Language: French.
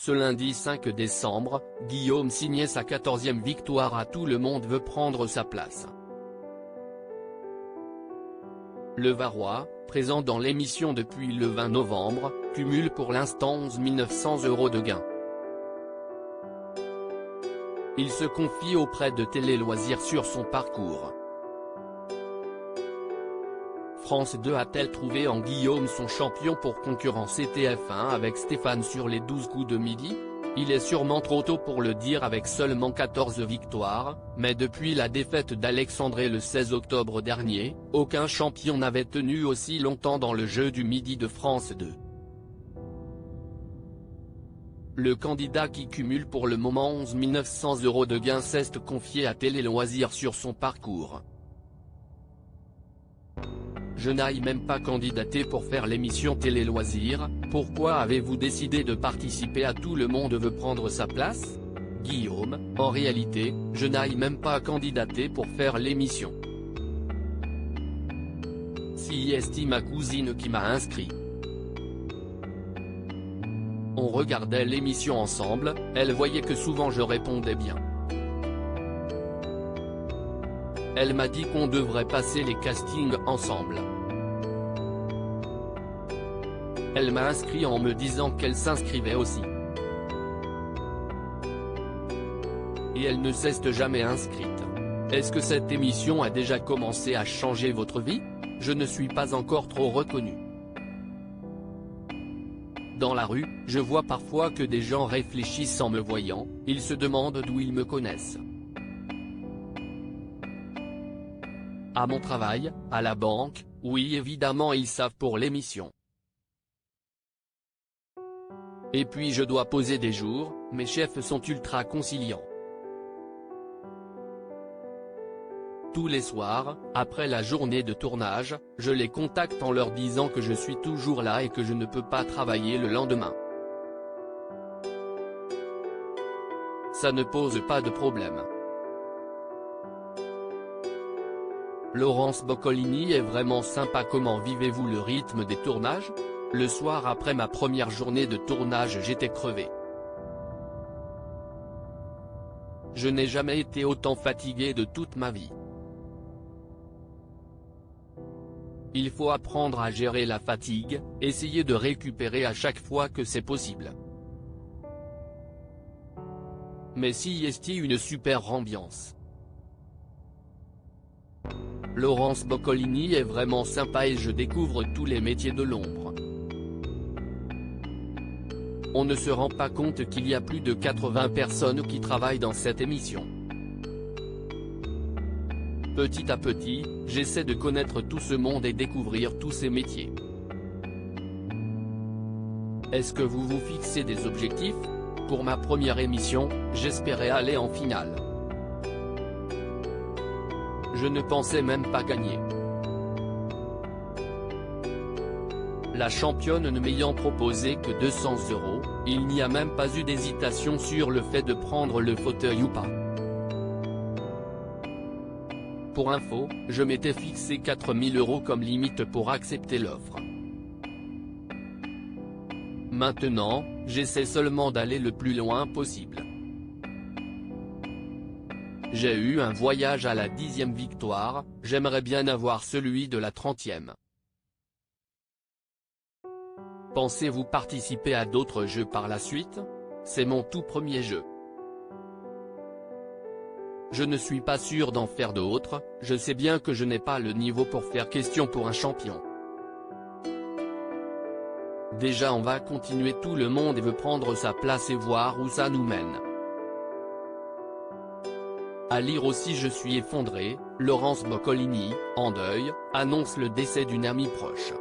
Ce lundi 5 décembre, Guillaume signait sa 14e victoire à Tout le monde veut prendre sa place. Le Varois, présent dans l'émission depuis le 20 novembre, cumule pour l'instant 11 900 € de gains. Il se confie auprès de Télé Loisirs sur son parcours. France 2 a-t-elle trouvé en Guillaume son champion pour concurrencer TF1 avec Stéphane sur les 12 coups de midi? Il est sûrement trop tôt pour le dire avec seulement 14 victoires, mais depuis la défaite d'Alexandre le 16 octobre dernier, aucun champion n'avait tenu aussi longtemps dans le jeu du midi de France 2. Le candidat qui cumule pour le moment 11 900 € de gains s'est confié à Télé Loisirs sur son parcours. Je n'ai même pas candidaté pour faire l'émission Télé Loisirs, pourquoi avez-vous décidé de participer à Tout le monde veut prendre sa place? Guillaume, en réalité, je n'ai même pas candidaté pour faire l'émission. C'est ma cousine qui m'a inscrit. On regardait l'émission ensemble, elle voyait que souvent je répondais bien. Elle m'a dit qu'on devrait passer les castings ensemble. Elle m'a inscrit en me disant qu'elle s'inscrivait aussi. Et elle ne s'est jamais inscrite. Est-ce que cette émission a déjà commencé à changer votre vie? Je ne suis pas encore trop reconnu. Dans la rue, je vois parfois que des gens réfléchissent en me voyant, ils se demandent d'où ils me connaissent. À mon travail, à la banque, oui évidemment ils savent pour l'émission. Et puis je dois poser des jours, mes chefs sont ultra conciliants. Tous les soirs, après la journée de tournage, je les contacte en leur disant que je suis toujours là et que je ne peux pas travailler le lendemain. Ça ne pose pas de problème. Laurence Boccolini est vraiment sympa. Comment vivez-vous le rythme des tournages? Le soir après ma première journée de tournage j'étais crevé. Je n'ai jamais été autant fatigué de toute ma vie. Il faut apprendre à gérer la fatigue, essayer de récupérer à chaque fois que c'est possible. Mais si est une super ambiance. Laurence Boccolini est vraiment sympa et je découvre tous les métiers de l'ombre. On ne se rend pas compte qu'il y a plus de 80 personnes qui travaillent dans cette émission. Petit à petit, j'essaie de connaître tout ce monde et découvrir tous ces métiers. Est-ce que vous vous fixez des objectifs? Pour ma première émission, j'espérais aller en finale. Je ne pensais même pas gagner. La championne ne m'ayant proposé que 200 €, il n'y a même pas eu d'hésitation sur le fait de prendre le fauteuil ou pas. Pour info, je m'étais fixé 4 000 € comme limite pour accepter l'offre. Maintenant, j'essaie seulement d'aller le plus loin possible. J'ai eu un voyage à la 10e victoire, j'aimerais bien avoir celui de la 30e. Pensez-vous participer à d'autres jeux par la suite? C'est mon tout premier jeu. Je ne suis pas sûr d'en faire d'autres, je sais bien que je n'ai pas le niveau pour faire question pour un champion. Déjà on va continuer Tout le monde veut prendre sa place et voir où ça nous mène. À lire aussi Je suis effondré, Laurence Boccolini, en deuil, annonce le décès d'une amie proche.